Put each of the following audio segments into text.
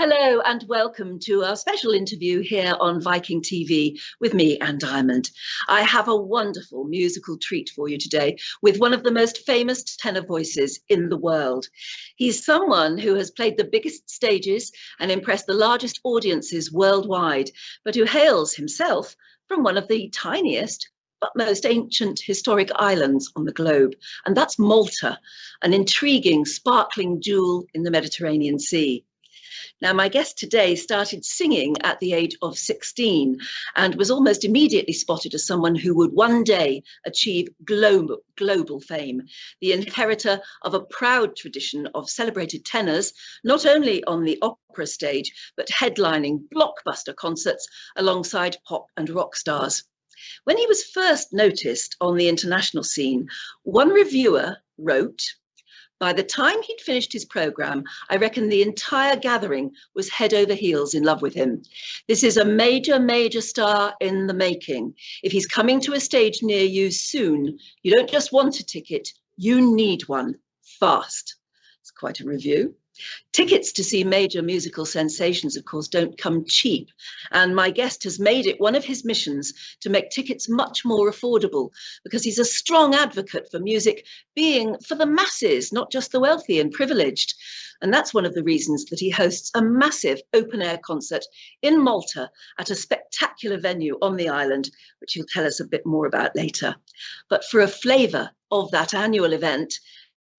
Hello and welcome to our special interview here on Viking.TV with me, Anne Diamond. I have a wonderful musical treat for you today with one of the most famous tenor voices in the world. He's someone who has played the biggest stages and impressed the largest audiences worldwide, but who hails himself from one of the tiniest but most ancient historic islands on the globe, and that's Malta, an intriguing, sparkling jewel in the Mediterranean Sea. Now, my guest today started singing at the age of 16 and was almost immediately spotted as someone who would one day achieve global fame, the inheritor of a proud tradition of celebrated tenors, not only on the opera stage, but headlining blockbuster concerts alongside pop and rock stars. When he was first noticed on the international scene, one reviewer wrote, "By the time he'd finished his programme, I reckon the entire gathering was head over heels in love with him. This is a major, major star in the making. If he's coming to a stage near you soon, you don't just want a ticket, you need one, fast." It's quite a review. Tickets to see major musical sensations, of course, don't come cheap. And my guest has made it one of his missions to make tickets much more affordable, because he's a strong advocate for music being for the masses, not just the wealthy and privileged. And that's one of the reasons that he hosts a massive open-air concert in Malta at a spectacular venue on the island, which he'll tell us a bit more about later. But for a flavour of that annual event,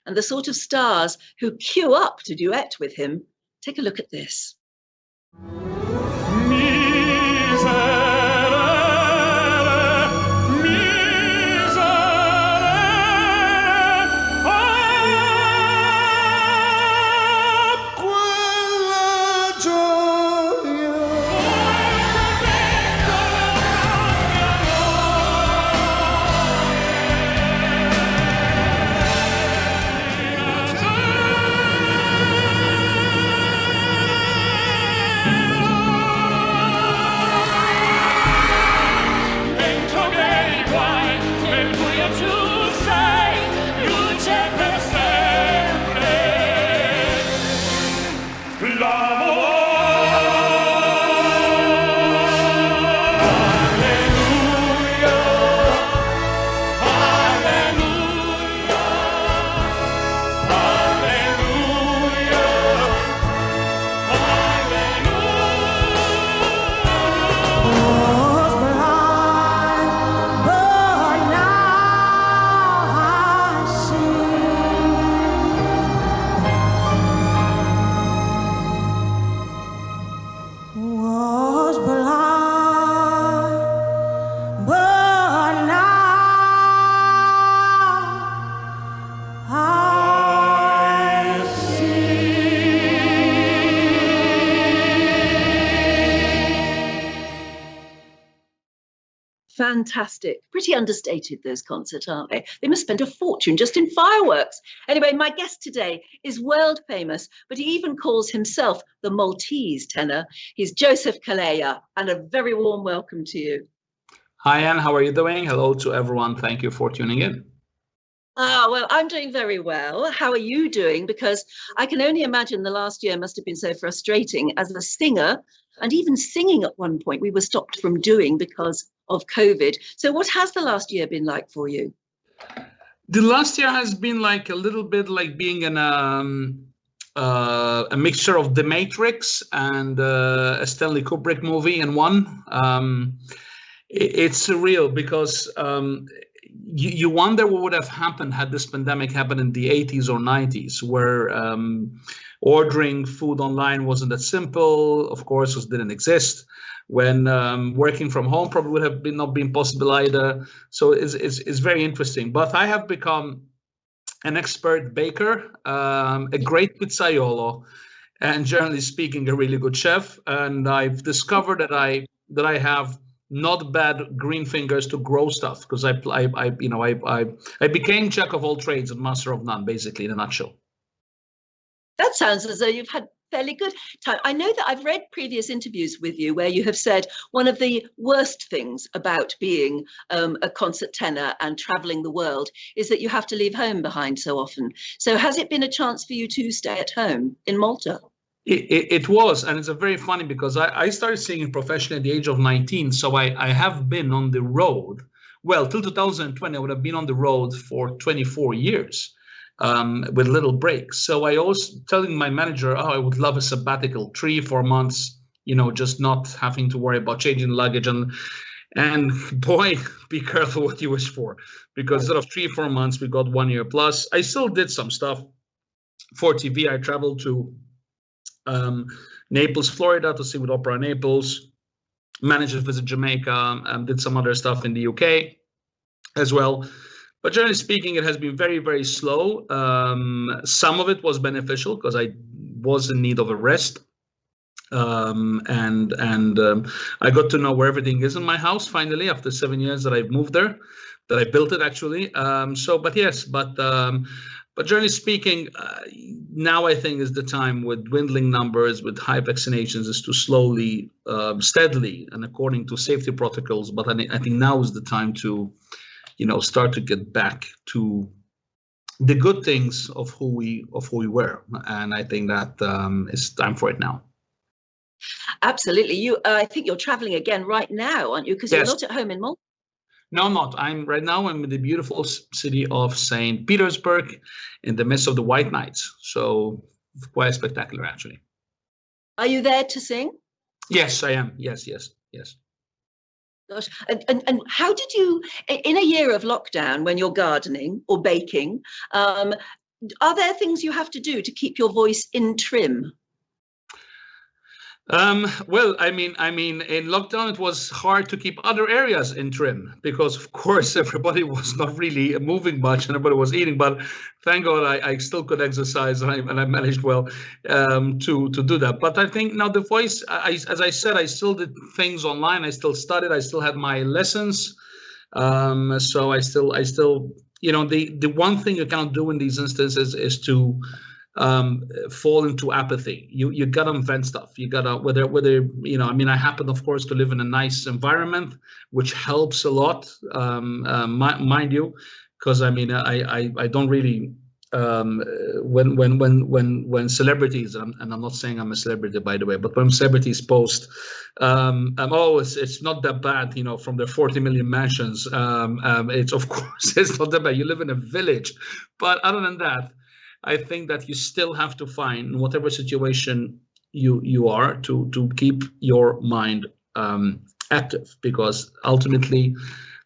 and the sort of stars who queue up to duet with him, take a look at this. Fantastic. Pretty understated, those concerts, aren't they? They must spend a fortune just in fireworks. Anyway, my guest today is world famous, but he even calls himself the Maltese tenor. He's Joseph Calleja, and a very warm welcome to you. Hi, Anne. How are you doing? Hello to everyone. Thank you for tuning in. Well, I'm doing very well. How are you doing? Because I can only imagine the last year must have been so frustrating as a singer, and even singing at one point we were stopped from doing because of COVID. So what has the last year been like for you? The last year has been like a little bit like being in a mixture of The Matrix and a Stanley Kubrick movie in one. It's surreal because you wonder what would have happened had this pandemic happened in the 80s or 90s, where ordering food online wasn't that simple, of course, it didn't exist. When working from home probably would have not been possible either. So it's very interesting. But I have become an expert baker, a great pizzaiolo, and generally speaking, a really good chef. And I've discovered that I have not bad green fingers to grow stuff, because I became jack of all trades and master of none, basically, in a nutshell. That sounds as though you've had fairly good time. I know that I've read previous interviews with you where you have said one of the worst things about being a concert tenor and traveling the world is that you have to leave home behind so often. So has it been a chance for you to stay at home in Malta? It was, and it's a very funny because I started singing professionally at the age of 19, so I have been on the road. Well, till 2020, I would have been on the road for 24 years with little breaks. So I was telling my manager, oh, I would love a sabbatical, 3-4 months, just not having to worry about changing luggage. And boy, be careful what you wish for, because instead of 3-4 months, we got 1 year plus. I still did some stuff for TV. I traveled to Naples, Florida to sing with Opera Naples, managed to visit Jamaica, did some other stuff in the UK as well. But generally speaking, it has been very, very slow. Some of it was beneficial because I was in need of a rest. And I got to know where everything is in my house finally after 7 years that I've moved there, that I built it actually. But generally speaking, now I think is the time with dwindling numbers, with high vaccinations, is to slowly, steadily, and according to safety protocols. But I think now is the time to, start to get back to the good things of who we were, and I think that it's time for it now. Absolutely. I think you're traveling again right now, aren't you? Because you're not at home in Malta. No, I'm not. I'm in the beautiful city of St. Petersburg in the midst of the White Knights. So quite spectacular, actually. Are you there to sing? Yes, I am. Yes. Gosh, and how did you, in a year of lockdown, when you're gardening or baking, are there things you have to do to keep your voice in trim? Well, I mean, in lockdown, it was hard to keep other areas in trim because, of course, everybody was not really moving much and everybody was eating. But thank God I still could exercise and I managed well to do that. But I think now the voice, as I said, I still did things online. I still studied. I still had my lessons. So I still, the one thing you cannot do in these instances is to fall into apathy. You gotta invent stuff. You gotta whether I happen, of course, to live in a nice environment, which helps a lot, mind you, because I don't really when celebrities, and I'm not saying I'm a celebrity, by the way, but when celebrities post, it's not that bad, from their 40 million mansions. It's, of course, it's not that bad. You live in a village, but other than that, I think that you still have to find, in whatever situation you are, to keep your mind active, because ultimately,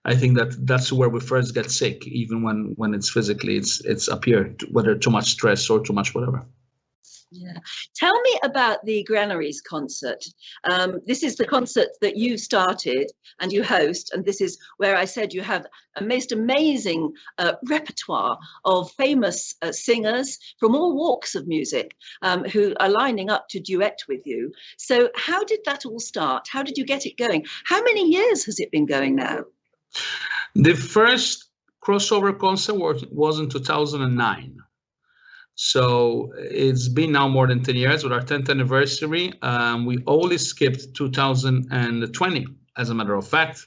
I think that's where we first get sick, even when it's physically, it's up here, whether too much stress or too much whatever. Yeah. Tell me about the Granaries concert. This is the concert that you started and you host, and this is where I said you have a most amazing repertoire of famous singers from all walks of music who are lining up to duet with you. So how did that all start? How did you get it going? How many years has it been going now? The first crossover concert was in 2009. So it's been now more than 10 years with our 10th anniversary. We only skipped 2020, as a matter of fact,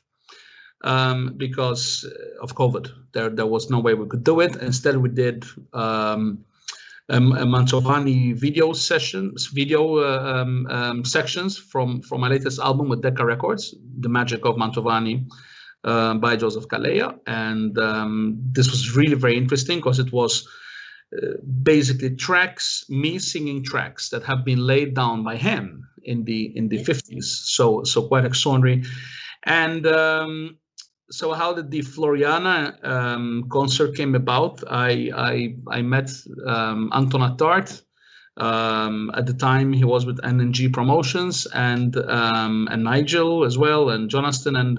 because of COVID. There was no way we could do it. Instead, we did a Mantovani video sections from my latest album with Decca Records, The Magic of Mantovani, by Joseph Calleja. And this was really very interesting because it was basically me singing tracks that have been laid down by him in the 50s. So quite extraordinary. And so how did the Floriana concert came about? I met Anton Attard. At the time, he was with NNG Promotions and Nigel as well, and Jonathan,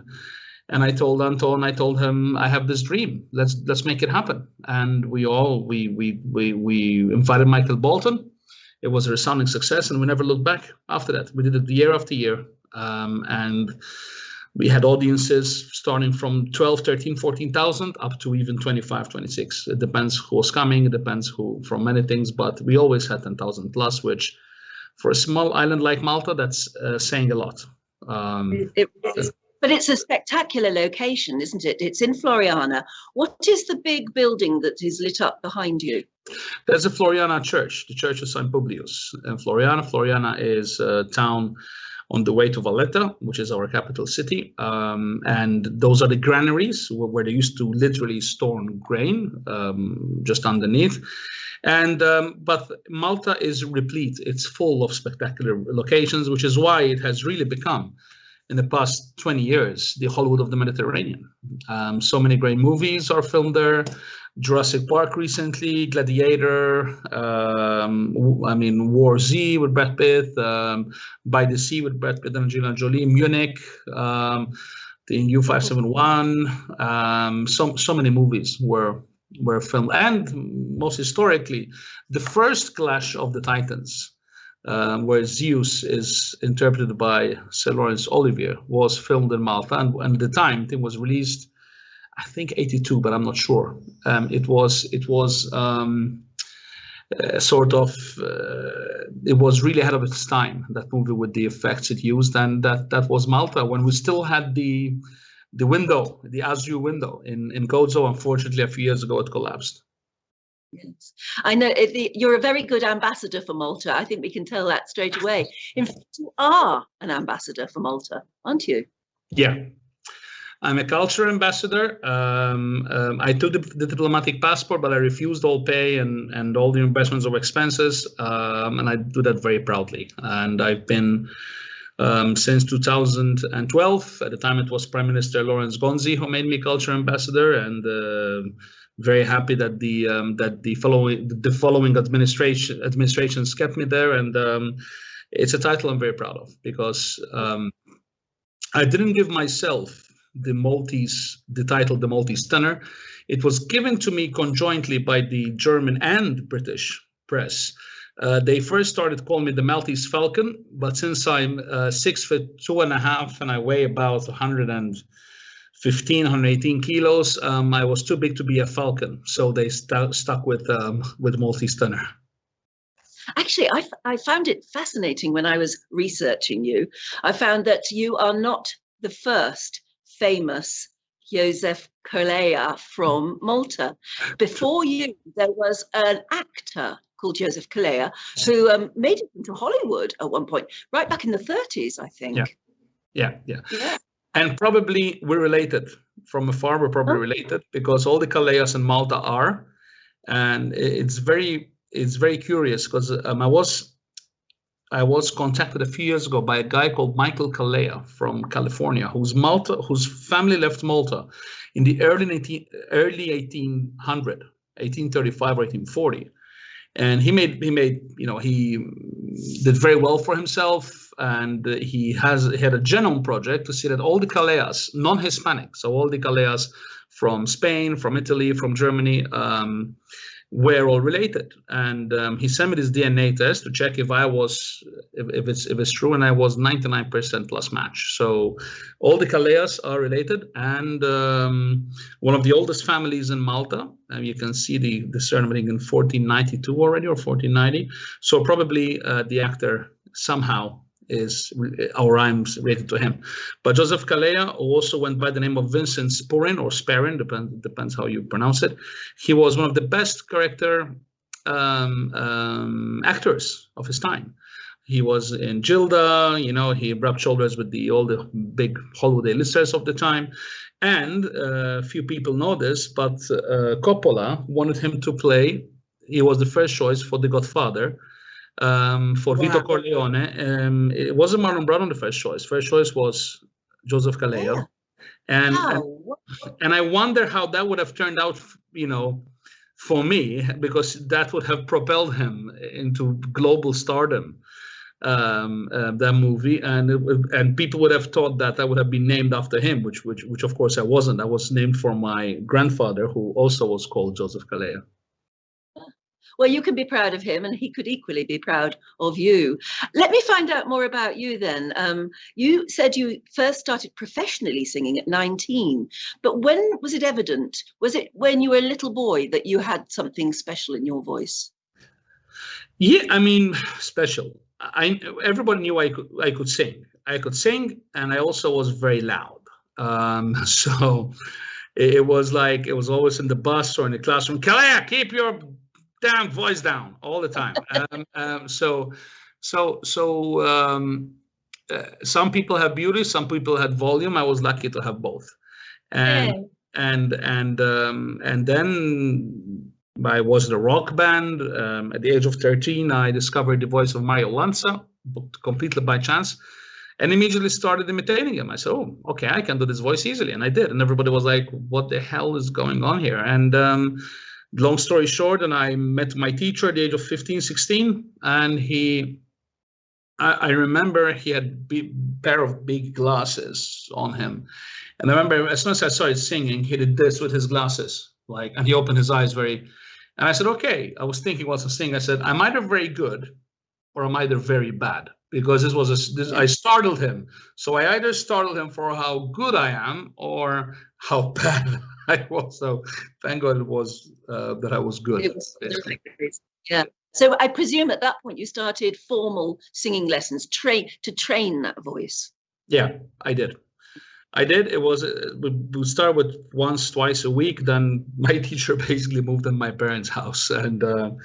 and I told Anton, I told him, I have this dream. Let's make it happen. And we invited Michael Bolton. It was a resounding success, and we never looked back after that. We did it year after year, and we had audiences starting from 12, 13, 14,000 up to even 25, 26. It depends who was coming. It depends from many things, but we always had 10,000 plus, which for a small island like Malta, that's saying a lot. But it's a spectacular location, isn't it? It's in Floriana. What is the big building that is lit up behind you? There's a Floriana church, the Church of St. Publius in Floriana. Floriana is a town on the way to Valletta, which is our capital city. And those are the granaries where they used to literally store grain just underneath. And but Malta is replete. It's full of spectacular locations, which is why it has really become, in the past 20 years, the Hollywood of the Mediterranean. So many great movies are filmed there. Jurassic Park recently, Gladiator, I mean, War Z with Brad Pitt, By the Sea with Brad Pitt and Angelina Jolie, Munich, the U571, so many movies were filmed. And most historically, the first Clash of the Titans, where Zeus is interpreted by Sir Laurence Olivier, was filmed in Malta, and at the time it was released, I think 82, but I'm not sure. It was it was really ahead of its time, that movie, with the effects it used, and that was Malta when we still had the window, the Azure window in Gozo. Unfortunately, a few years ago it collapsed. Yes, I know you're a very good ambassador for Malta. I think we can tell that straight away. In fact, you are an ambassador for Malta, aren't you? Yeah. I'm a culture ambassador. I took the diplomatic passport, but I refused all pay and all the reimbursements of expenses, and I do that very proudly. And I've been since 2012. At the time, it was Prime Minister Lawrence Gonzi who made me culture ambassador, and very happy that the following administrations kept me there. And it's a title I'm very proud of, because I didn't give myself the title the Maltese Tenor. It was given to me conjointly by the German and British press. They first started calling me the Maltese Falcon, but since I'm 6'2.5" and I weigh about 115, 118 kilos, I was too big to be a falcon, so they stuck with Maltese Tenor. Actually, I found it fascinating when I was researching you. I found that you are not the first famous Joseph Calleja from Malta. Before you, there was an actor called Joseph Calleja who made it into Hollywood at one point, right back in the 30s, I think. Yeah. And probably we're related from afar. We're probably related, because all the Callejas in Malta are, and it's very curious, because I was contacted a few years ago by a guy called Michael Calleja from California, whose family left Malta in the early 1835 or 1840, and he did very well for himself, and he had a genome project to see that all the Callejas, non-Hispanic, so all the Callejas from Spain, from Italy, from Germany, were all related. And he sent me this DNA test to check if it's true, and I was 99% plus match. So all the Callejas are related, and one of the oldest families in Malta. And you can see the surname in 1492 already, or 1490. So probably the actor somehow I'm related to him. But Joseph Calleja also went by the name of Vincent Spurin, or Sparin, depends how you pronounce it. He was one of the best character actors of his time. He was in Gilda, he rubbed shoulders with all the big Hollywood A-listers of the time. And few people know this, but Coppola wanted him to play. He was the first choice for The Godfather. For Vito Corleone, it wasn't Marlon Brando the first choice. First choice was Joseph Calleja, and I wonder how that would have turned out, for me, because that would have propelled him into global stardom. That movie, and people would have thought that I would have been named after him, which of course I wasn't. I was named for my grandfather, who also was called Joseph Calleja. Well, you can be proud of him, and he could equally be proud of you. Let me find out more about you then. You said you first started professionally singing at 19, but when was it evident? Was it when you were a little boy that you had something special in your voice? Yeah, I mean, special. Everybody knew I could sing. I could sing, and I also was very loud. So it was always in the bus or in the classroom. Calleja, keep your damn voice down all the time. Some people have beauty, some people had volume. I was lucky to have both. And then I was in a rock band. At the age of 13, I discovered the voice of Mario Lanza, completely by chance, and immediately started imitating him. I said, oh, okay, I can do this voice easily. And I did. And everybody was like, what the hell is going on here? And long story short, and I met my teacher at the age of 15, 16, and I remember he had a pair of big glasses on him. And I remember as soon as I started singing, he did this with his glasses, and he opened his eyes and I said, okay, I was thinking whilst I was singing, I said, I'm either very good or I'm either very bad, because I startled him. So I either startled him for how good I am or how bad I was. So thank God it was that I was good. It was, yeah. So I presume at that point you started formal singing lessons to train that voice. Yeah, I did. It was, we started with once, twice a week. Then my teacher basically moved in my parents' house. And at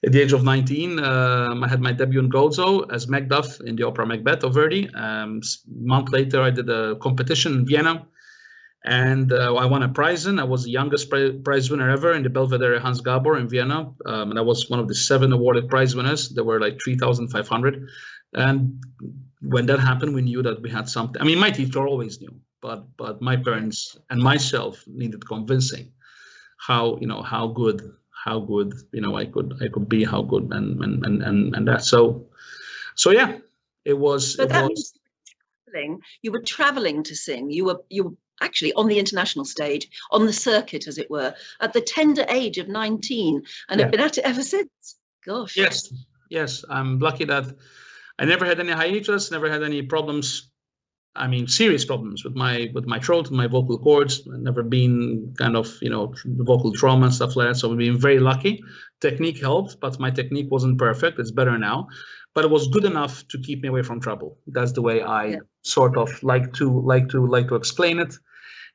the age of 19, I had my debut in Gonzi as Macduff in the opera Macbeth of Verdi. A month later, I did a competition in Vienna. And I won a prize. I was the youngest prize winner ever in the Belvedere Hans Gabor in Vienna. And I was one of the 7 awarded prize winners. There were like 3,500. And when that happened, we knew that we had something. I mean, my teacher always knew, but my parents and myself needed convincing how good I could be, how good and that. So yeah, it was. But that means you were traveling to sing. You were actually on the international stage, on the circuit, as it were, at the tender age of 19, and have been at it ever since. Gosh. Yes, I'm lucky that I never had any hiatus, never had any problems. I mean, serious problems with my throat and my vocal cords. Never been kind of, vocal trauma and stuff like that. So I've been very lucky. Technique helped, but my technique wasn't perfect. It's better now, but it was good enough to keep me away from trouble. That's the way I sort of like to explain it.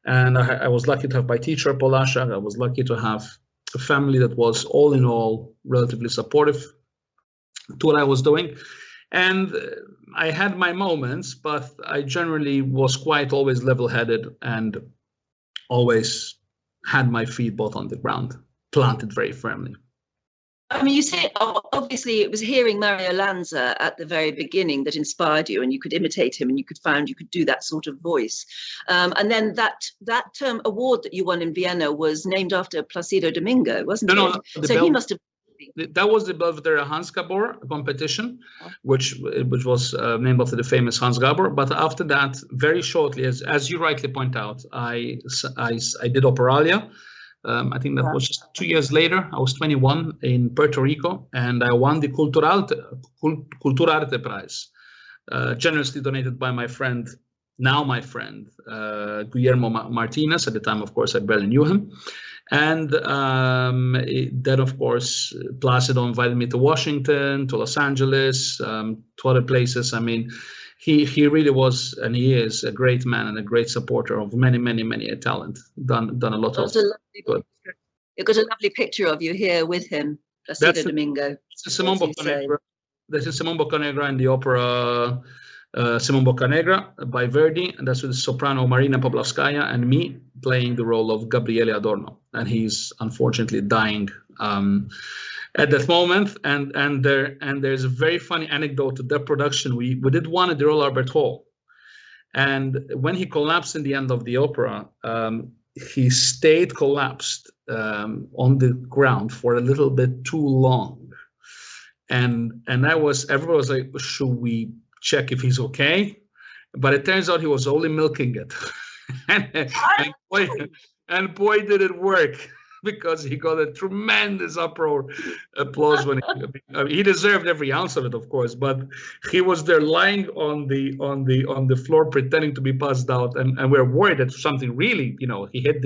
And I was lucky to have my teacher, Polasha. I was lucky to have a family that was all in all relatively supportive to what I was doing. And I had my moments, but I generally was quite always level-headed and always had my feet both on the ground, planted very firmly. I mean, you say, obviously, it was hearing Mario Lanza at the very beginning that inspired you, and you could imitate him, and you could do that sort of voice. And then that award that you won in Vienna was named after Placido Domingo, wasn't it? No, so he must have. That was the Belvedere Hans Gabor competition, which was named after the famous Hans Gabor. But after that, very shortly, as you rightly point out, I did Operalia. I think that was just 2 years later. I was 21 in Puerto Rico, and I won the Culturarte Prize, generously donated by my friend, Guillermo Martinez. At the time, of course, I barely knew him. And then, of course, Placido invited me to Washington, to Los Angeles, to other places. I mean, he really was, and he is, a great man and a great supporter of many talent. Done a lot of good. You've got a lovely picture of you here with him, Placido Domingo. Simon Boccanegra. This is Simon Boccanegra in the opera Simon Boccanegra by Verdi, and that's with the soprano Marina Pavlovskaya and me playing the role of Gabriele Adorno. And he's unfortunately dying at that moment. And there's a very funny anecdote to that production. We did one at the Royal Albert Hall, and when he collapsed in the end of the opera, he stayed collapsed on the ground for a little bit too long, and everybody was like, should we check if he's okay? But it turns out he was only milking it. and boy did it work, because he got a tremendous uproar applause when he deserved every ounce of it, of course, but he was there lying on the floor pretending to be passed out, and we're worried that something really, he hit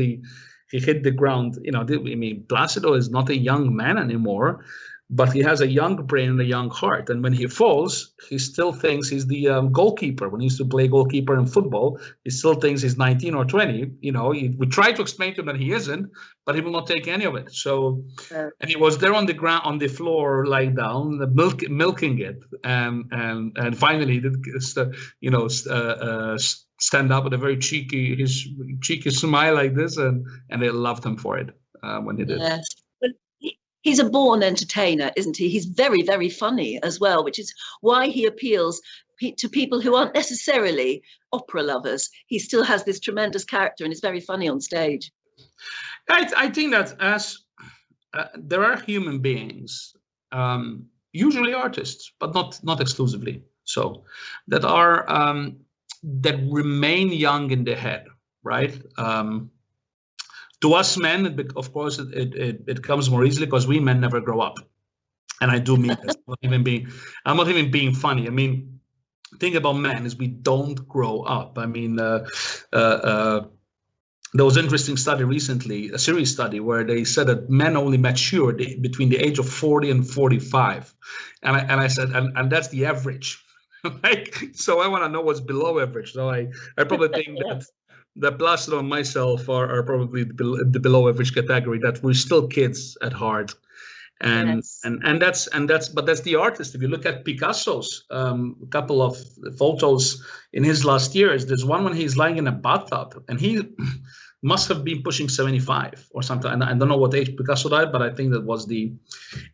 the ground. I mean, Placido is not a young man anymore, but he has a young brain and a young heart. And when he falls, he still thinks he's the goalkeeper. When he used to play goalkeeper in football, he still thinks he's 19 or 20. You know, we try to explain to him that he isn't, but he will not take any of it. So, and he was there on the ground, on the floor, lying down, milking it, and finally he did, stand up with a very cheeky smile like this, and they loved him for it when he did. Yes. He's a born entertainer, isn't he? He's very, very funny as well, which is why he appeals to people who aren't necessarily opera lovers. He still has this tremendous character and is very funny on stage. I think that as there are human beings, usually artists, but not exclusively so, that are that remain young in the head, right? To us men, of course, it comes more easily because we men never grow up, and I do mean this. I'm not even being funny. I mean, the thing about men is we don't grow up. I mean, there was an interesting study recently, a serious study, where they said that men only mature between the age of 40 and 45, and I said, and that's the average. Like, so I want to know what's below average. So I probably think that Placido and myself are probably the below average category, that we're still kids at heart. And that's the artist. If you look at Picasso's couple of photos in his last years, there's one when he's lying in a bathtub, and he must have been pushing 75 or something. And I don't know what age Picasso died, but I think that was the.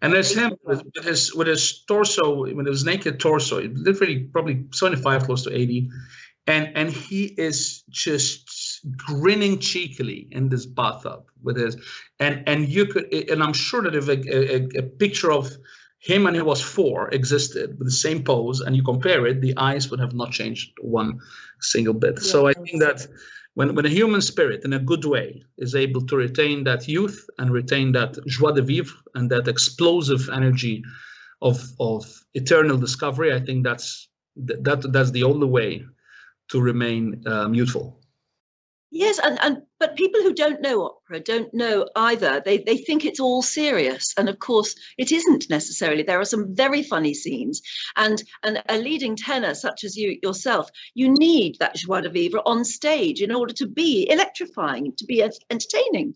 And there's him with his torso, with his naked torso, literally probably 75, close to 80. And he is just grinning cheekily in this bathtub with his, and you could, and I'm sure that if a picture of him when he was 4 existed with the same pose, and you compare it, the eyes would have not changed one single bit. Yeah. So I think that when a human spirit, in a good way, is able to retain that youth and retain that joie de vivre and that explosive energy of eternal discovery, I think that's the only way to remain youthful. Yes, but people who don't know opera don't know either. They think it's all serious, and of course it isn't necessarily. There are some very funny scenes, and a leading tenor such as yourself, you need that joie de vivre on stage in order to be electrifying, to be entertaining.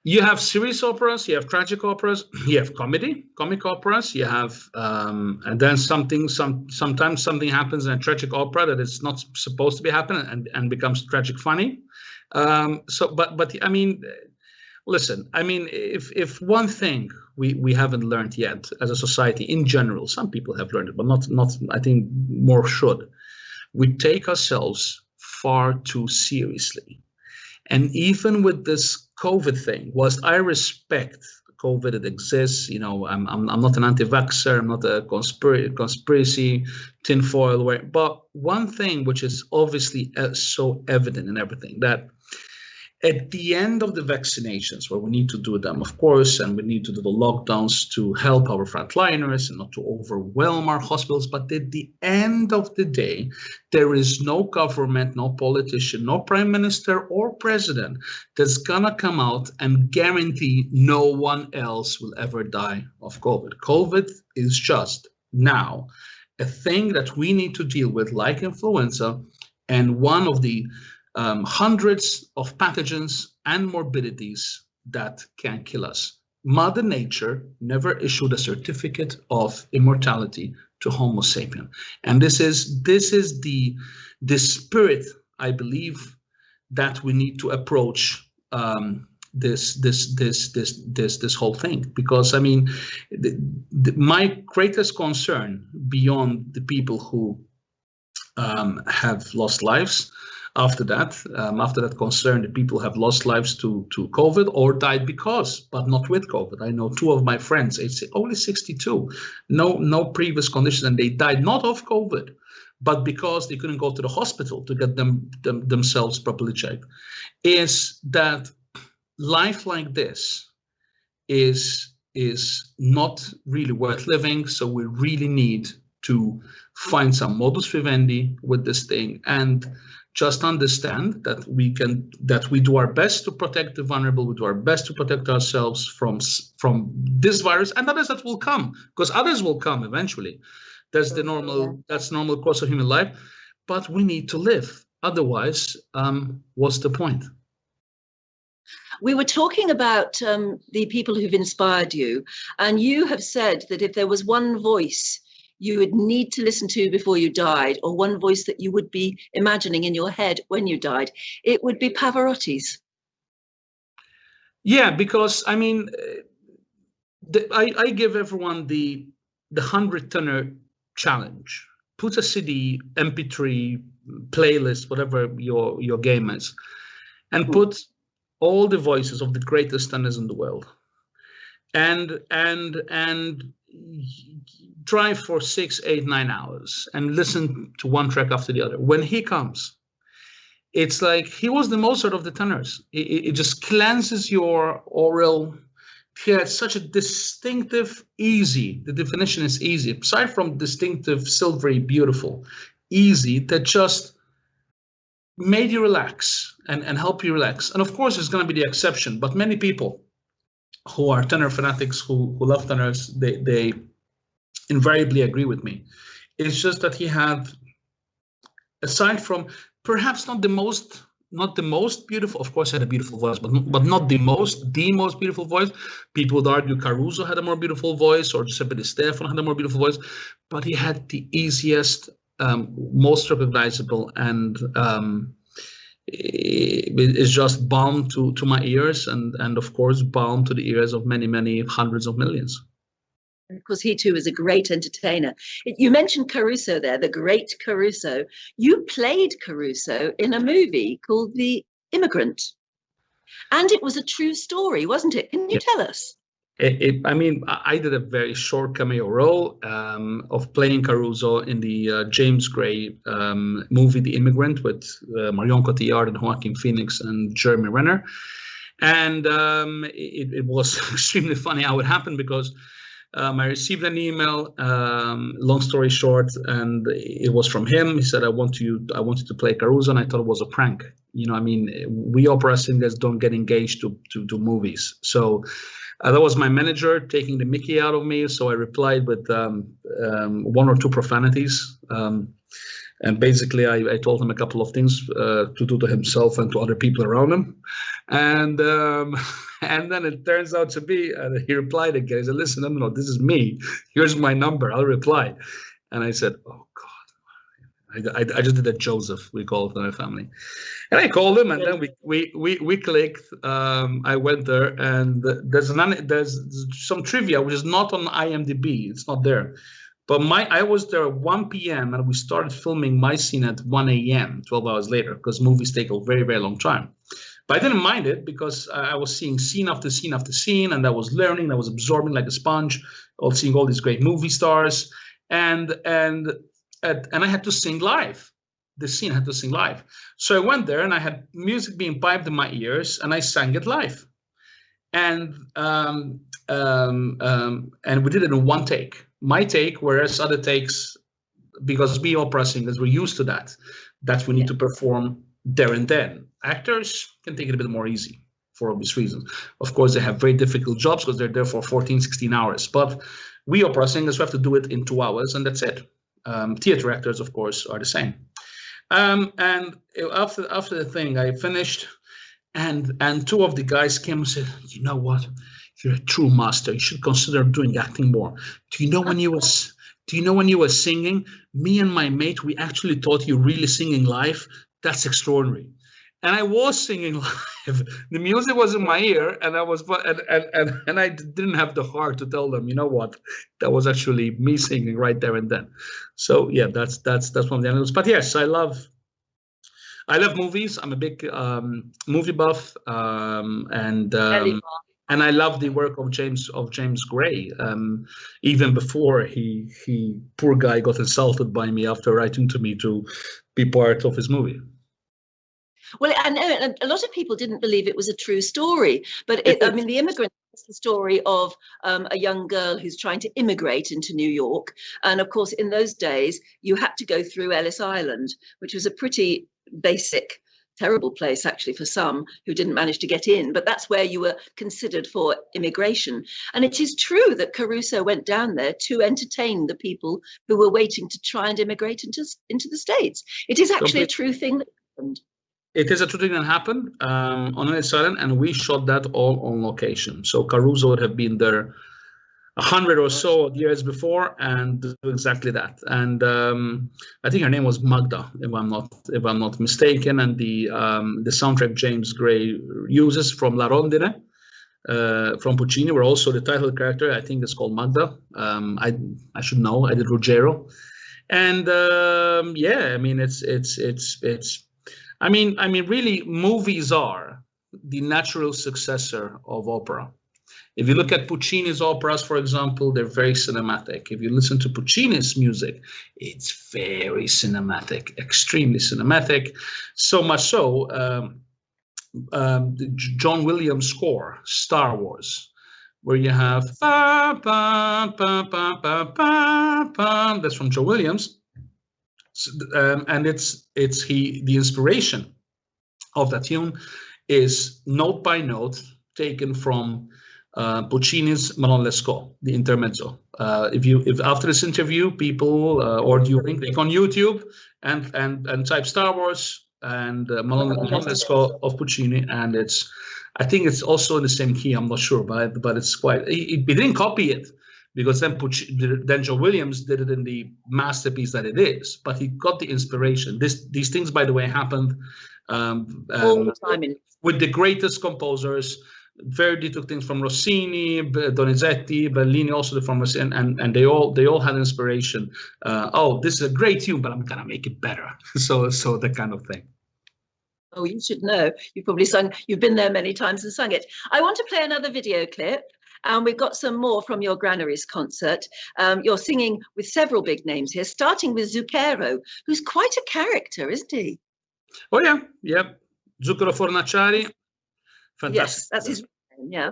You have serious operas, you have tragic operas, you have comic operas, you have, and then sometimes something happens in a tragic opera that is not supposed to be happening and becomes tragic funny. But I mean, listen, I mean, if one thing we haven't learned yet as a society in general, some people have learned it, but not I think more should. We take ourselves far too seriously. And even with this COVID thing, whilst I respect COVID, it exists, you know, I'm not an anti-vaxxer, I'm not a conspiracy tinfoil, but one thing which is obviously so evident in everything, that at the end of the vaccinations, where we need to do them, of course, and we need to do the lockdowns to help our frontliners and not to overwhelm our hospitals, but at the end of the day, there is no government, no politician, no prime minister or president that's gonna come out and guarantee no one else will ever die of COVID. COVID is just now a thing that we need to deal with like influenza, and one of the hundreds of pathogens and morbidities that can kill us. Mother Nature never issued a certificate of immortality to Homo sapien, and this is the spirit, I believe, that we need to approach this whole thing. Because I mean, my greatest concern beyond the people who have lost lives. After that concern, the people have lost lives to COVID or died because, but not with COVID. I know 2 of my friends, it's only 62, no previous conditions, and they died not of COVID, but because they couldn't go to the hospital to get themselves properly checked. Is that life like this is not really worth living? So we really need to find some modus vivendi with this thing and Just understand that we do our best to protect the vulnerable, we do our best to protect ourselves from this virus and others that will come, because others will come eventually. That's normal course of human life, but we need to live. Otherwise, what's the point? We were talking about the people who've inspired you, and you have said that if there was one voice you would need to listen to before you died, or one voice that you would be imagining in your head when you died, it would be Pavarotti's. Yeah, because I mean, I give everyone the 100 tenor challenge. Put a CD, MP3, playlist, whatever your game is, and put all the voices of the greatest tenors in the world, and drive for 6, 8, 9 hours and listen to one track after the other. When he comes, it's like he was the Mozart of the tenors. It just cleanses your oral. He had such a distinctive, easy. The definition is easy. Aside from distinctive, silvery, beautiful, easy, that just made you relax and help you relax. And of course, there's going to be the exception, but many people who are tenor fanatics, who love tenors, they invariably agree with me. It's just that he had, aside from perhaps not the most beautiful, of course, he had a beautiful voice, but not the most beautiful voice. People would argue Caruso had a more beautiful voice, or Giuseppe Di Stefano had a more beautiful voice, but he had the easiest, most recognizable, and is just balm to my ears, and of course balm to the ears of many hundreds of millions. Of course, he too is a great entertainer. You mentioned Caruso there, the great Caruso. You played Caruso in a movie called The Immigrant, and it was a true story, wasn't it? Can you tell us? I mean, I did a very short cameo role of playing Caruso in the James Gray movie The Immigrant, with Marion Cotillard and Joaquin Phoenix and Jeremy Renner. And it was extremely funny how it happened, because I received an email, long story short, and it was from him. He said, I want you to play Caruso, and I thought it was a prank. You know, I mean, we opera singers don't get engaged to movies. So that was my manager taking the mickey out of me. So I replied with 1 or 2 profanities. And basically, I told him a couple of things to do to himself and to other people around him. And then it turns out to be, he replied again. He said, listen, no, this is me. Here's my number. I'll reply. And I said, oh, God. I just did a Joseph, we call it in our family. And I called him, and then we clicked. I went there, and there's some trivia, which is not on IMDb. It's not there. But I was there at 1 p.m. and we started filming my scene at 1 a.m., 12 hours later, because movies take a very, very long time. But I didn't mind it, because I was seeing scene after scene after scene, and I was learning, I was absorbing like a sponge, seeing all these great movie stars, and I had to sing live. The scene had to sing live. So I went there, and I had music being piped in my ears, and I sang it live. And we did it in one take. My take, whereas other takes, because we opera singers, we're used to that we need to perform there and then. Actors can take it a bit more easy for obvious reasons. Of course, they have very difficult jobs because they're there for 14, 16 hours. But we opera singers have to do it in 2 hours, and that's it. Theater actors, of course, are the same. And after the thing, I finished, and 2 of the guys came and said, you know what? You're a true master. You should consider doing acting more. Do you know when you were singing? Me and my mate, we actually thought you really singing live. That's extraordinary. And I was singing live. The music was in my ear, and I was, and I didn't have the heart to tell them, you know what, that was actually me singing right there and then. So yeah, that's one of the animals. But yes, I love movies. I'm a big movie buff, and I love the work of James Gray. Even before he poor guy got insulted by me after writing to me to be part of his movie. Well, I know a lot of people didn't believe it was a true story, but I mean, The Immigrant is the story of a young girl who's trying to immigrate into New York. And of course, in those days, you had to go through Ellis Island, which was a pretty basic, terrible place actually for some who didn't manage to get in, but that's where you were considered for immigration. And it is true that Caruso went down there to entertain the people who were waiting to try and immigrate into the States. It is actually a true thing that happened. It is a true thing that happened on Ellis Island, and we shot that all on location. So Caruso would have been there 100 or so years before and do exactly that. And I think her name was Magda, if I'm not mistaken. And the soundtrack James Gray uses from La Rondine, from Puccini, where also the title character I think is called Magda. I should know. I did Ruggero, and yeah, I mean it's. I mean, really, movies are the natural successor of opera. If you look at Puccini's operas, for example, they're very cinematic. If you listen to Puccini's music, it's very cinematic, extremely cinematic. So much so, the John Williams score, Star Wars, where you have ba, ba, ba, ba, ba, ba, ba, that's from John Williams. And the inspiration of that tune is note by note taken from Puccini's Manon Lescaut, the intermezzo. If after this interview, people or during, click on YouTube and type Star Wars and Manon Lescaut of Puccini, and I think it's also in the same key. I'm not sure, but it's quite. He didn't copy it, because then John Williams did it in the masterpiece that it is, but he got the inspiration. These things, by the way, happened all the time with the greatest composers. Verdi took things from Rossini, Donizetti, Bellini also from Rossini, and they all had inspiration. Oh, this is a great tune, but I'm gonna make it better. So that kind of thing. Oh, you should know. You've been there many times and sung it. I want to play another video clip. And we've got some more from your Granaries concert. You're singing with several big names here, starting with Zucchero, who's quite a character, isn't he? Oh, yeah. Zucchero Fornaciari. Fantastic. Yes, that's his name, yeah.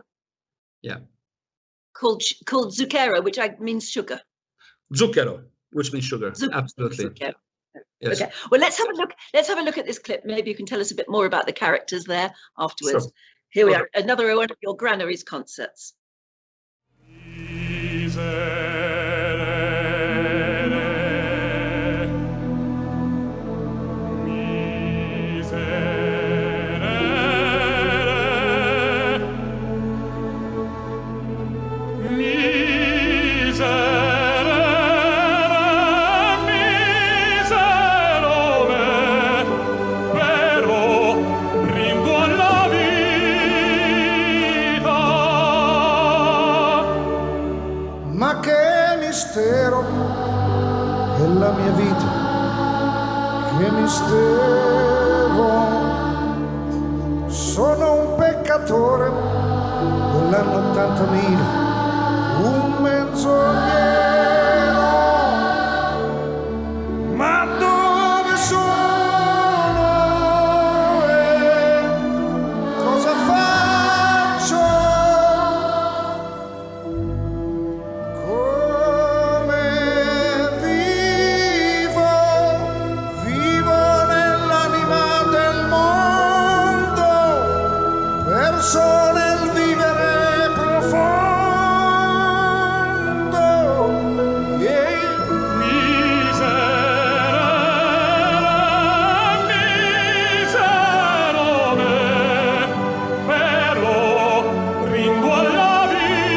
Yeah. Called Zucchero, which means sugar. Zucchero, which means sugar. Absolutely. Zucchero. Yes. Okay. Well, let's have a look. Let's have a look at this clip. Maybe you can tell us a bit more about the characters there afterwards. Sure. Here we are, another one of your Granaries concerts. È la mia vita, che mistero. Sono un peccatore dell'anno 80.000, un menzognero. Ma dove sono e cosa faccio? Nel vivere profondo, misero me, però rindo alla vita.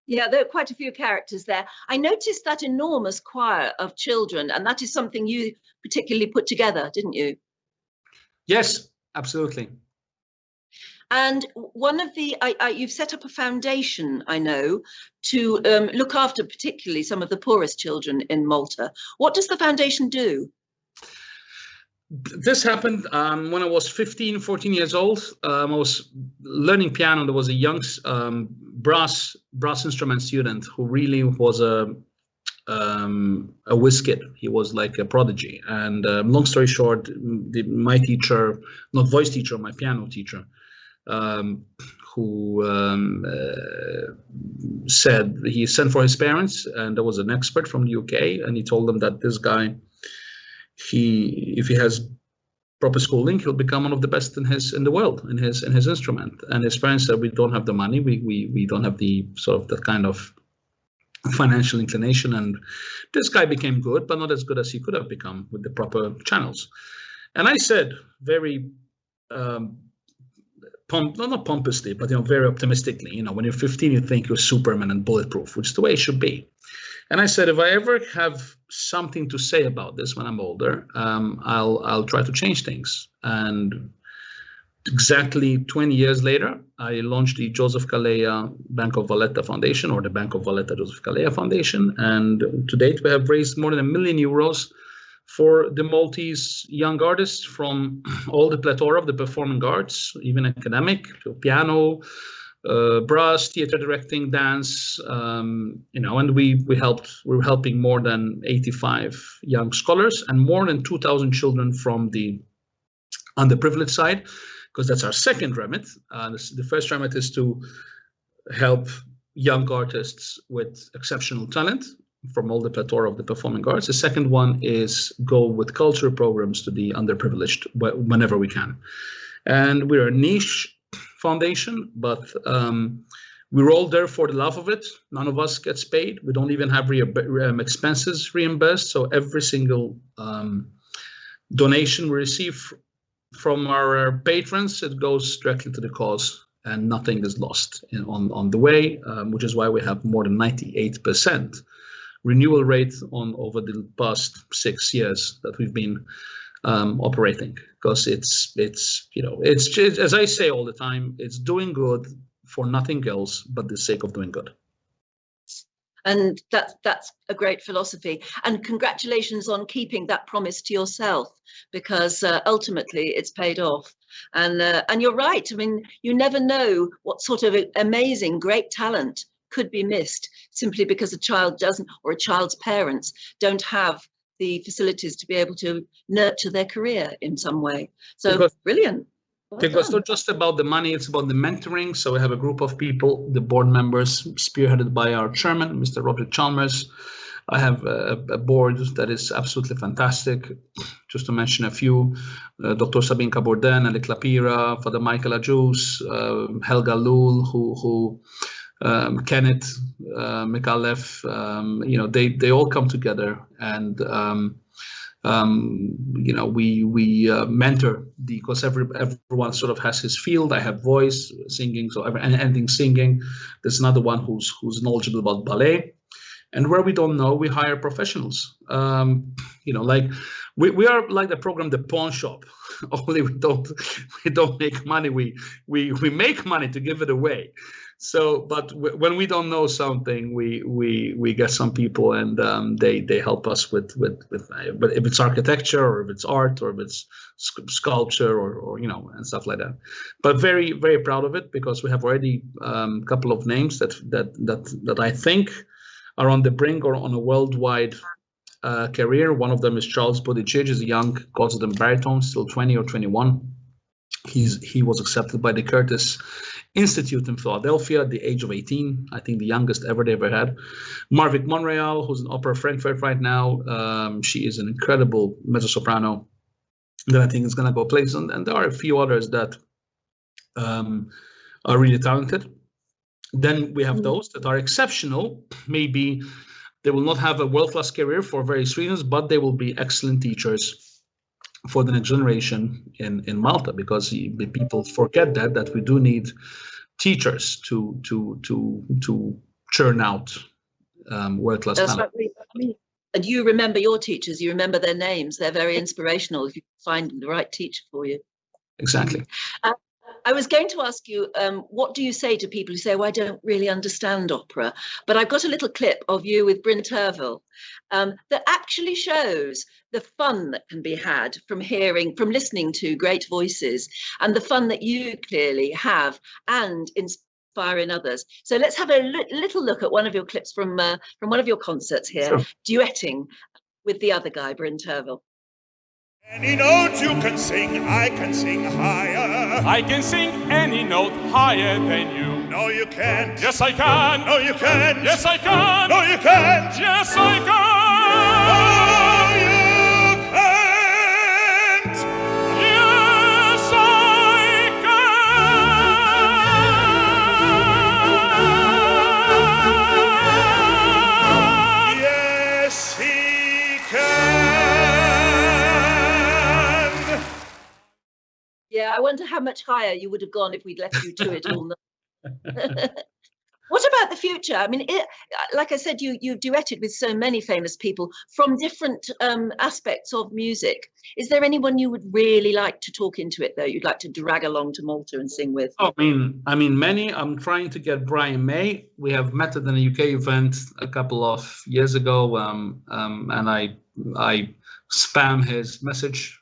Yeah, there are quite a few characters there. I noticed that enormous choir of children, and that is something you particularly put together, didn't you? Yes, absolutely. And one of the, you've set up a foundation, I know, to look after particularly some of the poorest children in Malta. What does the foundation do? This happened when I was 15, 14 years old. I was learning piano. There was a young brass instrument student who really was a whiz kid. He was like a prodigy. And long story short, my teacher, not voice teacher, my piano teacher, who said he sent for his parents, and there was an expert from the UK, and he told them that this guy, if he has proper schooling, he'll become one of the best in the world in his instrument. And his parents said, we don't have the money, we don't have the sort of that kind of financial inclination. And this guy became good, but not as good as he could have become with the proper channels. And I said very not pompously, but very optimistically, when you're 15, you think you're Superman and bulletproof, which is the way it should be. And I said, if I ever have something to say about this when I'm older, I'll try to change things. And exactly 20 years later, I launched the Joseph Calleja Bank of Valletta Foundation, or the Bank of Valletta Joseph Calleja Foundation. And to date, we have raised more than €1 million for the Maltese young artists from all the plethora of the performing arts, even academic, to piano, brass, theater directing, dance, and we're helping more than 85 young scholars and more than 2,000 children from the underprivileged side, because that's our second remit. The first remit is to help young artists with exceptional talent from all the plethora of the performing arts. The second one is go with cultural programs to the underprivileged whenever we can. And we're a niche foundation, but we're all there for the love of it. None of us gets paid. We don't even have expenses reimbursed. So every single donation we receive from our patrons, it goes directly to the cause, and nothing is lost on the way, which is why we have more than 98% renewal rate over the past 6 years that we've been operating, because it's just, as I say all the time, it's doing good for nothing else but the sake of doing good. And that's a great philosophy. And congratulations on keeping that promise to yourself, because ultimately it's paid off. And you're right. I mean, you never know what sort of amazing, great talent could be missed simply because a child doesn't, or a child's parents don't have the facilities to be able to nurture their career in some way. So brilliant. Because it's not just about the money, it's about the mentoring. So we have a group of people, the board members, spearheaded by our chairman, Mr. Robert Chalmers. I have a board that is absolutely fantastic. Just to mention a few, Dr. Sabine Caborden, Ali Klapira, Father Michael Ajus, Helga Lul, who Kenneth Mikalev, they all come together, and we mentor, because everyone sort of has his field. I have voice, singing, so anything singing. There's another one who's knowledgeable about ballet, and where we don't know, we hire professionals. Like we are like the program The Pawn Shop. Only we don't make money. We make money to give it away. So, but when we don't know something, we get some people, and they help us with if it's architecture, or if it's art, or if it's sculpture, or and stuff like that. But very, very proud of it, because we have already a couple of names that I think are on the brink or on a worldwide career. One of them is Charles Buttigieg. He's a young concert and baritone, still 20 or 21. He was accepted by the Curtis Institute in Philadelphia at the age of 18, I think the youngest ever they ever had. Marvik Monreal, who's in Opera Frankfurt right now. She is an incredible mezzo-soprano that I think is going to go places. And there are a few others that are really talented. Then we have those that are exceptional. Maybe they will not have a world-class career for various reasons, but they will be excellent teachers for the next generation in Malta, because people forget that we do need teachers to churn out world-class talent. Right. And you remember your teachers, you remember their names. They're very inspirational if you find the right teacher for you. Exactly. I was going to ask you, what do you say to people who say, well, I don't really understand opera? But I've got a little clip of you with Bryn Terfel that actually shows the fun that can be had from listening to great voices, and the fun that you clearly have and inspiring others. So let's have a little look at one of your clips from one of your concerts here, sure. Duetting with the other guy, Bryn Terfel. Any note you can sing, I can sing higher. I can sing any note higher than you. No, you can't. Yes, I can. No, you can't. Yes, I can. No, you can't. Yes, I can. No, you can't. Yes, I can. Yes, he can. Yeah, I wonder how much higher you would have gone if we'd left you to it all night. What about the future? I mean, like I said, you duetted with so many famous people from different aspects of music. Is there anyone you would really like to talk into it, though? You'd like to drag along to Malta and sing with? I mean, many. I'm trying to get Brian May. We have met at an UK event a couple of years ago, and I spam his message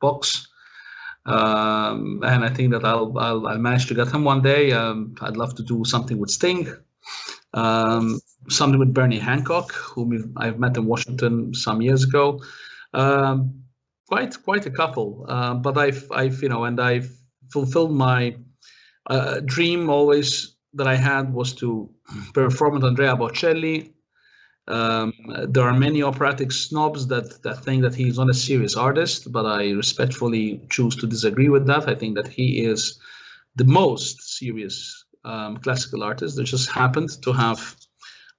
box. And I think that I'll manage to get him one day. I'd love to do something with Sting, something with Bernie Hancock, whom I've met in Washington some years ago. Quite a couple. But I've fulfilled my dream always that I had, was to perform with Andrea Bocelli. There are many operatic snobs that think that he's not a serious artist, but I respectfully choose to disagree with that. I think that he is the most serious classical artist that just happened to have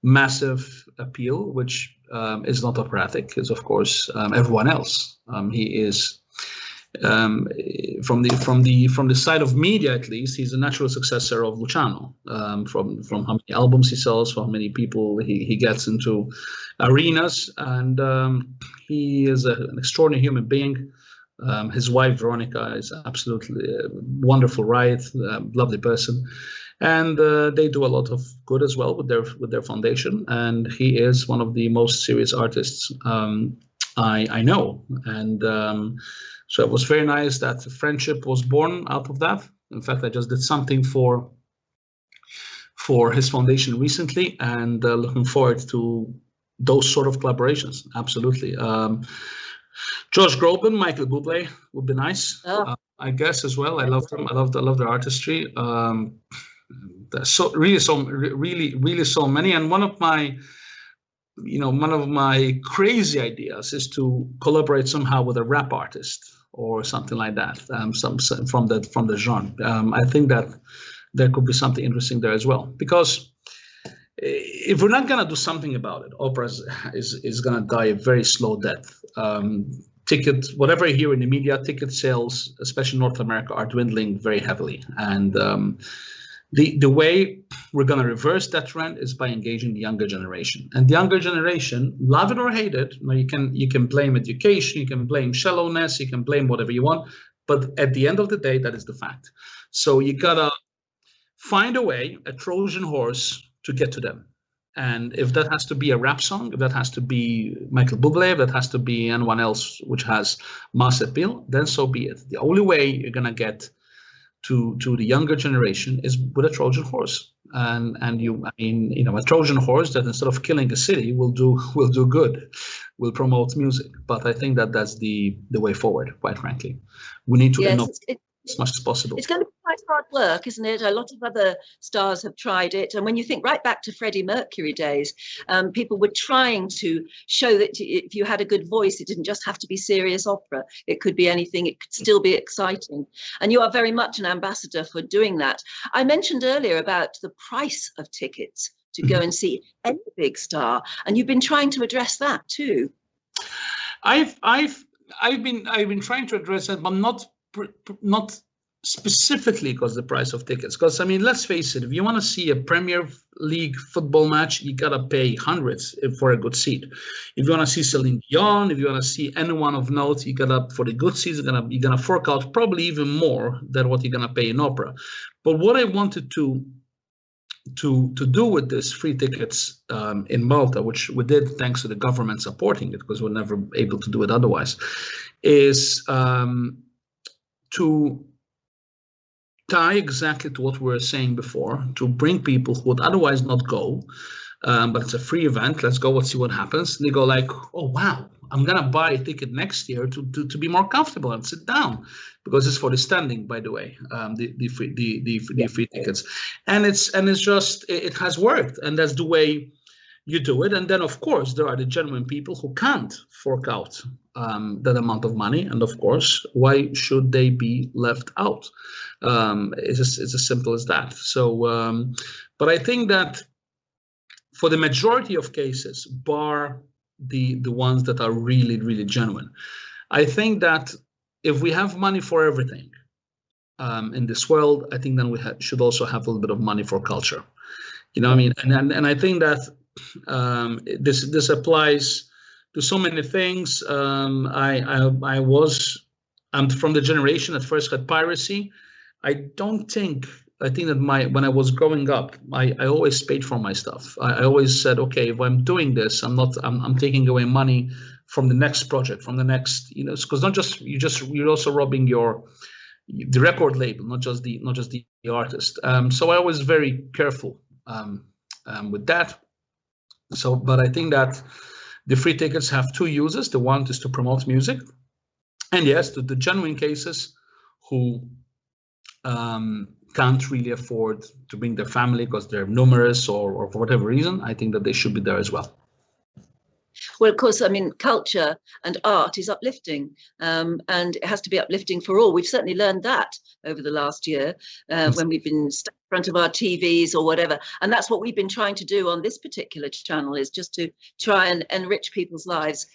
massive appeal, which is not operatic, is of course everyone else. He is from the side of media, at least, he's a natural successor of Luciano. From how many albums he sells, from how many people he gets into arenas, and he is an extraordinary human being. His wife Veronica is absolutely wonderful, right? Lovely person, and they do a lot of good as well with their foundation. And he is one of the most serious artists I know, and so it was very nice that friendship was born out of that. In fact, I just did something for his foundation recently, and looking forward to those sort of collaborations. Absolutely. Josh Groban, Michael Bublé would be nice. I guess as well. I love them. I love their artistry. There's so many. And one of my crazy ideas is to collaborate somehow with a rap artist or something like that, some from the genre. I think that there could be something interesting there as well, because if we're not going to do something about it, opera is going to die a very slow death. Tickets, whatever you hear in the media, ticket sales, especially in North America, are dwindling very heavily, and the way we're going to reverse that trend is by engaging the younger generation. And the younger generation, love it or hate it, you can blame education, you can blame shallowness, you can blame whatever you want, but at the end of the day, that is the fact. So you gotta find a way, a Trojan horse, to get to them. And if that has to be a rap song, if that has to be Michael Bublé, if that has to be anyone else which has mass appeal, then so be it. The only way you're gonna get to the younger generation is with a Trojan horse, and a Trojan horse that instead of killing a city will do good, will promote music. But I think that that's the way forward. Quite frankly, we need to innovate as much as possible. It's going to be quite hard work, isn't it? A lot of other stars have tried it. And when you think right back to Freddie Mercury days, people were trying to show that if you had a good voice, it didn't just have to be serious opera. It could be anything. It could still be exciting. And you are very much an ambassador for doing that. I mentioned earlier about the price of tickets to go and see any big star. And you've been trying to address that too. I've been trying to address it, but not specifically because the price of tickets. Because let's face it, if you want to see a Premier League football match, you gotta pay hundreds for a good seat. If you want to see Celine Dion, if you want to see anyone of note, you gotta, for the good seats, you're gonna fork out probably even more than what you're gonna pay in opera. But what I wanted to do with this free tickets in Malta, which we did thanks to the government supporting it, because we're never able to do it otherwise, is to tie exactly to what we were saying before, to bring people who would otherwise not go, but it's a free event. Let's go. Let's see what happens. And they go like, oh wow, I'm gonna buy a ticket next year to be more comfortable and sit down, because it's for the standing, by the way, the free tickets, and it's just it has worked, and that's the way you do it. And then of course there are the genuine people who can't fork out that amount of money, and of course, why should they be left out? It's as simple as that. So, but I think that for the majority of cases, bar the ones that are really, really genuine, I think that if we have money for everything in this world, I think then we should also have a little bit of money for culture. You know what I mean? And I think that this applies to so many things. I'm from the generation that first had piracy. I think that when I was growing up, I always paid for my stuff. I always said, okay, if I'm doing this, I'm taking away money from the next project, from the next, because you're also robbing the record label, not just the artist. So I was very careful with that. So, but I think that the free tickets have two uses. The one is to promote music, and yes, to the genuine cases who can't really afford to bring their family because they're numerous or for whatever reason, I think that they should be there as well. Well, of course, I mean, culture and art is uplifting, and it has to be uplifting for all. We've certainly learned that over the last year when we've been stuck in front of our TVs or whatever. And that's what we've been trying to do on this particular channel, is just to try and enrich people's lives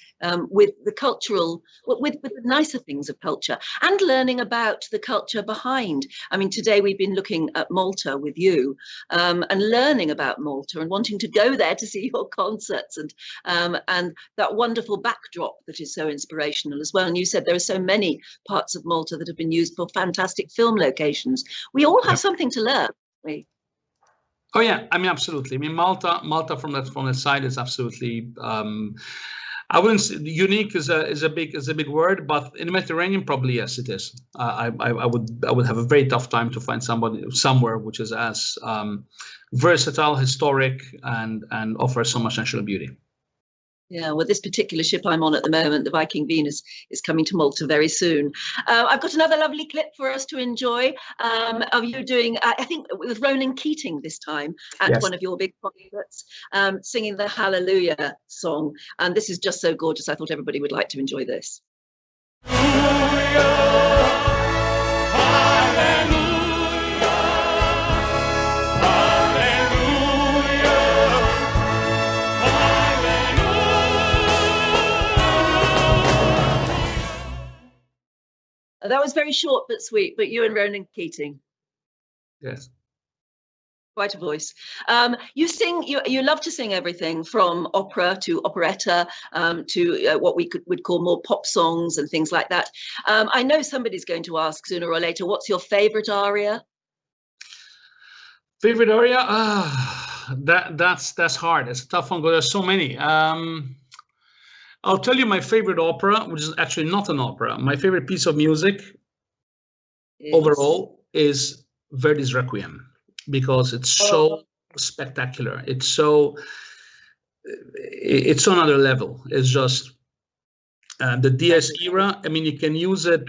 with the cultural, with the nicer things of culture, and learning about the culture behind. I mean, today we've been looking at Malta with you and learning about Malta and wanting to go there to see your concerts and that wonderful backdrop that is so inspirational as well. And you said there are so many parts of Malta that have been used for fantastic film locations. We all have something to learn. Oh yeah, I mean, absolutely. I mean, Malta from that side is absolutely. I wouldn't say unique is a big word, but in the Mediterranean, probably yes, it is. I would have a very tough time to find somebody somewhere which is as versatile, historic, and offers so much natural beauty. Yeah, well, this particular ship I'm on at the moment, the Viking Venus, is coming to Malta very soon. I've got another lovely clip for us to enjoy of you doing, I think, with Ronan Keating this time at one of your big concerts, singing the Hallelujah song. And this is just so gorgeous. I thought everybody would like to enjoy this. That was very short but sweet, but you and Ronan Keating. Yes. Quite a voice. You sing, you love to sing everything from opera to operetta to what we would call more pop songs and things like that. I know somebody's going to ask sooner or later, what's your favorite aria? Favorite aria? That's hard. It's a tough one because there's so many. I'll tell you my favorite opera, which is actually not an opera. My favorite piece of music overall is Verdi's Requiem, because it's so spectacular. It's another level. It's just the Dies Ira. I mean, you can use it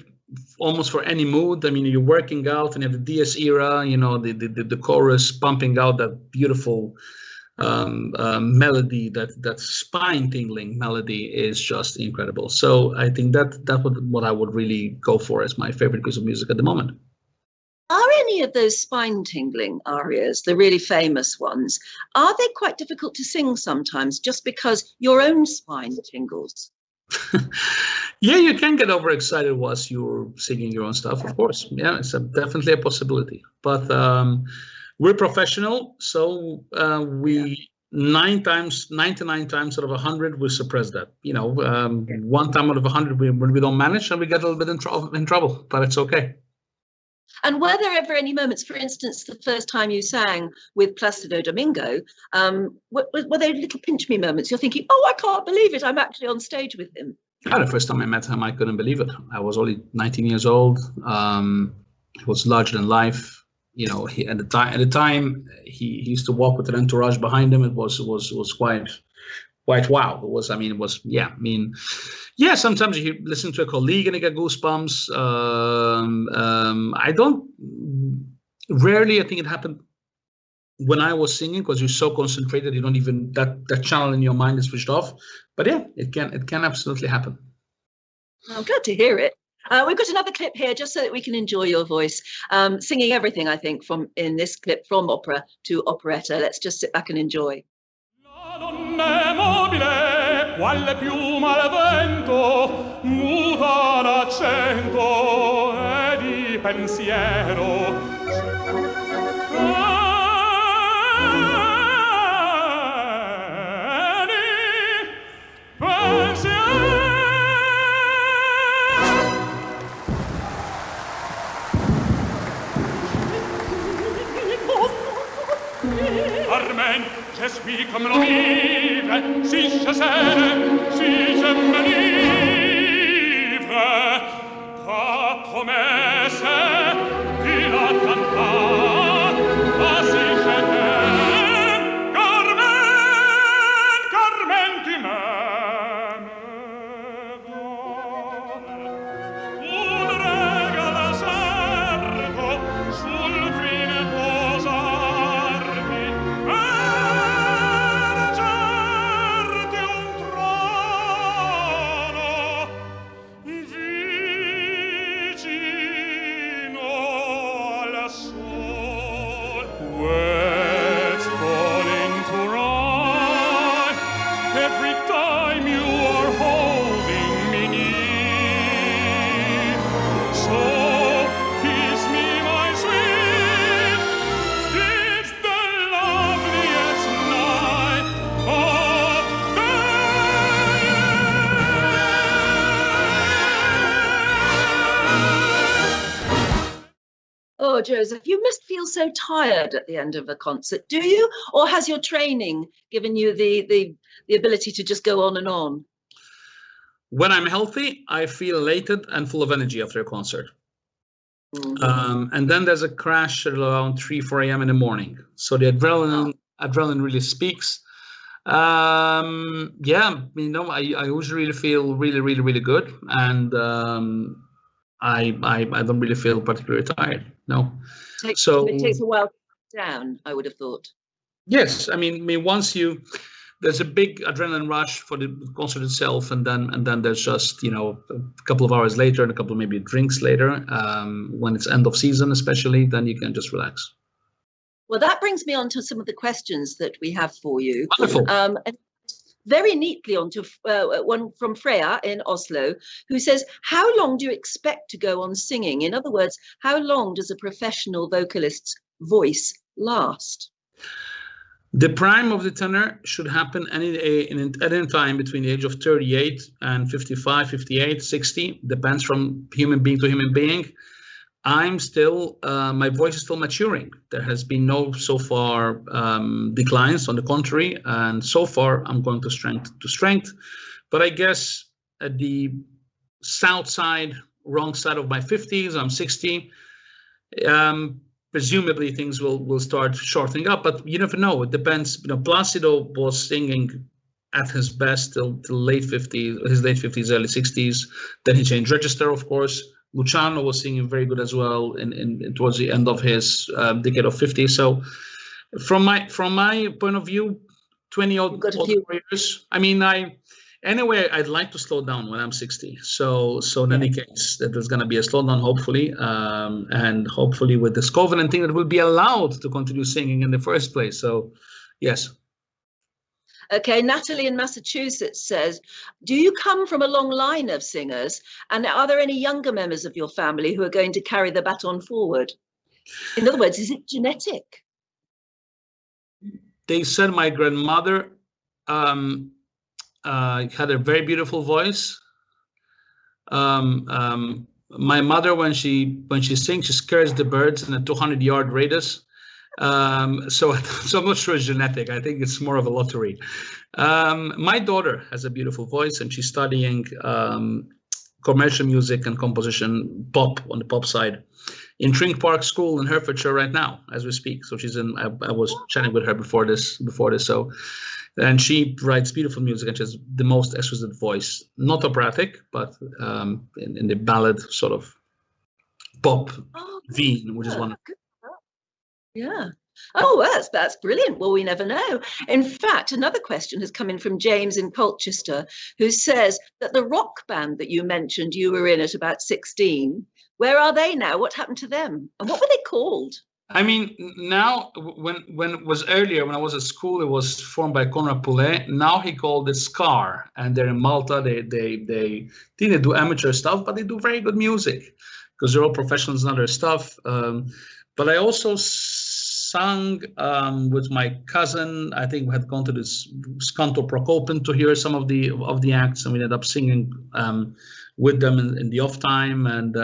almost for any mood. I mean, you're working out and you have the Dies Ira, the chorus pumping out that beautiful melody, that spine-tingling melody is just incredible. So I think that's what I would really go for as my favorite piece of music at the moment. Are any of those spine-tingling arias, the really famous ones, are they quite difficult to sing sometimes just because your own spine tingles? Yeah, you can get overexcited whilst you're singing your own stuff, of course. Yeah, it's definitely a possibility. But we're professional, so we 99 times out of 100 we suppress that. One time out of 100 when we don't manage, and we get a little bit in trouble, but it's okay. And were there ever any moments, for instance, the first time you sang with Placido Domingo, were there little pinch me moments? You're thinking, oh, I can't believe it, I'm actually on stage with him. Yeah, the first time I met him, I couldn't believe it. I was only 19 years old. It was larger than life. you know, at the time he used to walk with an entourage behind him. It was quite wow. It was, I mean, it was, yeah, I mean, yeah, sometimes you listen to a colleague and you get goosebumps. Rarely, I think it happened when I was singing, because you're so concentrated, you don't even, that channel in your mind is switched off. But yeah, it can absolutely happen. I'm glad to hear it. We've got another clip here just so that we can enjoy your voice, singing everything, I think, in this clip, from opera to operetta. Let's just sit back and enjoy. La donna è mobile, quale piuma al vento, muta l'accento e di pensiero. Carmen, je suis comme l'eau vive, si je sers, si je m'enivre, ta promesse, tu la cantas, si je t'aime, Carmen, Carmen, tu m'aimes. Un regalo servo sul crine posarti, ergerti un trono vicino al sol. What's falling to rise every time you are holding me near? So kiss me, my sweet, it's the loveliest night of the year. Oh, Joseph, you must feel so tired at the end of a concert, do you? Or has your training given you the ability to just go on and on? When I'm healthy, I feel elated and full of energy after a concert. And then there's a crash at around 3-4 a.m. in the morning. So the adrenaline really speaks. Yeah, you know, I usually feel really good, and I don't really feel particularly tired. No. So it takes a while to calm down, I would have thought. yes, I mean once there's a big adrenaline rush for the concert itself, and then there's just, you know, a couple of hours later and a couple of maybe drinks later, when it's end of season especially, then you can just relax. Well, that brings me on to some of the questions that we have for you. Wonderful. And very neatly onto one from Freya in Oslo, who says, how long do you expect to go on singing? In other words, how long does a professional vocalist's voice last? The prime of the tenor should happen at any time between the age of 38 and 55, 58, 60, depends from human being to human being. I'm still, my voice is still maturing. There has been no so far declines, on the contrary, and so far I'm going to strength to strength. But I guess at the wrong side of my 50s, I'm 60. Presumably things will start shortening up, but you never know. It depends. You know, Placido was singing at his best till late 50s, his late 50s, early 60s. Then he changed register, of course. Luciano was singing very good as well in towards the end of his decade of 50. So from my point of view, 20 odd years. I mean, anyway, I'd like to slow down when I'm 60. So in any case, that there's going to be a slowdown, hopefully, and hopefully with this covenant thing that will be allowed to continue singing in the first place. So, yes. Okay, Natalie in Massachusetts says, do you come from a long line of singers? And are there any younger members of your family who are going to carry the baton forward? In other words, is it genetic? They said my grandmother had a very beautiful voice. My mother, when she sings, she scares the birds in a 200-yard radius. So I'm not sure it's genetic. I think it's more of a lottery. My daughter has a beautiful voice, and she's studying commercial music and composition, pop, on the pop side. in Trink Park School in Herefordshire right now as we speak. So she's in. I was chatting with her before this. So, and she writes beautiful music and she has the most exquisite voice. Not operatic, but in the ballad sort of pop vein, which is one. Yeah. Oh, that's brilliant. Well, we never know. In fact, another question has come in from James in Colchester, who says that the rock band that you mentioned you were in at about 16, where are they now? What happened to them? And what were they called? I mean, now when it was earlier, when I was at school, it was formed by Conrad Poulet. Now he called it Scar, and they're in Malta. They do amateur stuff, but they do very good music because they're all professionals in other stuff. But I also sang with my cousin. I think we had gone to this Skanto Prokopen to hear some of the acts, and we ended up singing with them in the off time. And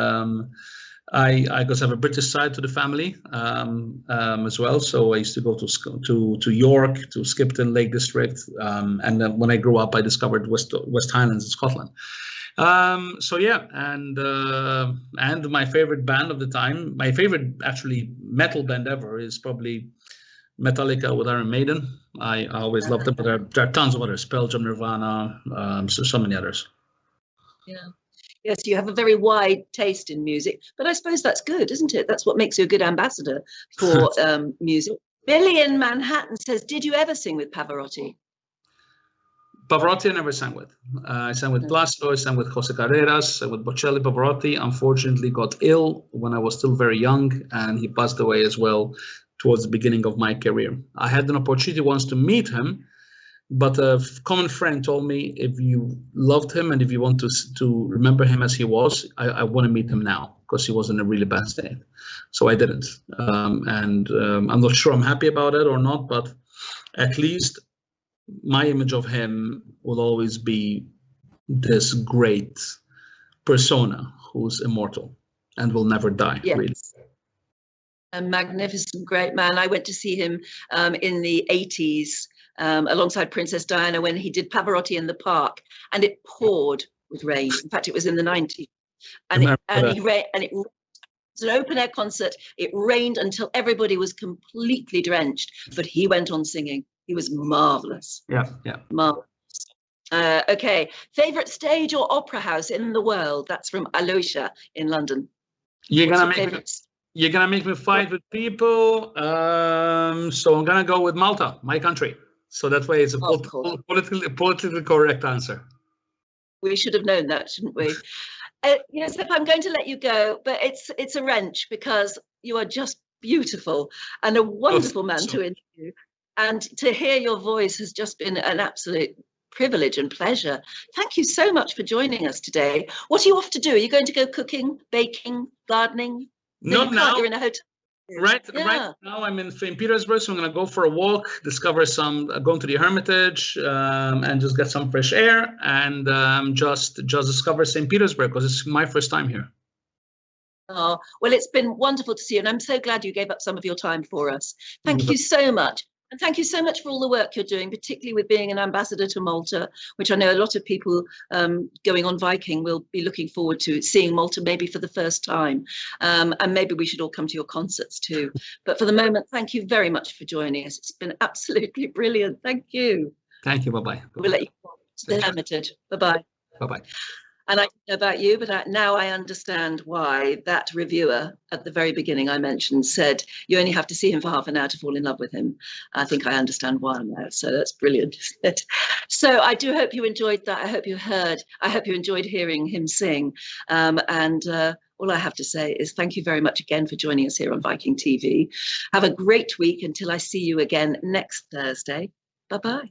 I have a British side to the family as well. So I used to go to York, to Skipton Lake District, and then when I grew up, I discovered West Highlands in Scotland. So yeah, and my favorite band of the time, my favorite actually metal band ever is probably Metallica with Iron Maiden. I always loved them, but there are tons of others, Pearl Jam, Nirvana, so many others. Yeah. Yes, you have a very wide taste in music, but I suppose that's good, isn't it? That's what makes you a good ambassador for music. Billy in Manhattan says, did you ever sing with Pavarotti? Pavarotti I never sang with. I sang with Placido, I sang with Jose Carreras, with Bocelli. Pavarotti unfortunately got ill when I was still very young, and he passed away as well towards the beginning of my career. I had an opportunity once to meet him, but a common friend told me, if you loved him and if you want to remember him as he was, I want to meet him now, because he was in a really bad state. So I didn't. And I'm not sure I'm happy about it or not, but at least my image of him will always be this great persona who's immortal and will never die. Yes. Really. A magnificent, great man. I went to see him in the 80s alongside Princess Diana when he did Pavarotti in the Park, and it poured with rain. In fact, it was in the 90s, and it was an open air concert. It rained until everybody was completely drenched, but he went on singing. He was marvelous. Yeah. Marvelous. Okay. Favorite stage or opera house in the world? That's from Aloysia in London. You're gonna make me fight with people. So I'm gonna go with Malta, my country. So that way it's a politically correct answer. We should have known that, shouldn't we? Yes, if I'm going to let you go, but it's a wrench, because you are just beautiful and a wonderful man to interview. And to hear your voice has just been an absolute privilege and pleasure. Thank you so much for joining us today. What are you off to do? Are you going to go cooking, baking, gardening? Not now. You're in a hotel. Right now I'm in St. Petersburg, so I'm going to go for a walk, discover going to the Hermitage, and just get some fresh air, and just discover St. Petersburg, because it's my first time here. Oh, well, it's been wonderful to see you, and I'm so glad you gave up some of your time for us. Thank you so much. And thank you so much for all the work you're doing, particularly with being an ambassador to Malta, which I know a lot of people going on Viking will be looking forward to seeing Malta maybe for the first time. And maybe we should all come to your concerts too. But for the moment, thank you very much for joining us. It's been absolutely brilliant. Thank you. Thank you. Bye-bye. We'll let you go to the Hermitage. Bye-bye. Bye-bye. And I don't know about you, but now I understand why that reviewer at the very beginning I mentioned said you only have to see him for half an hour to fall in love with him. I think I understand why now. So that's brilliant, isn't it? So I do hope you enjoyed that. I hope you enjoyed hearing him sing. All I have to say is thank you very much again for joining us here on Viking TV. Have a great week until I see you again next Thursday. Bye-bye.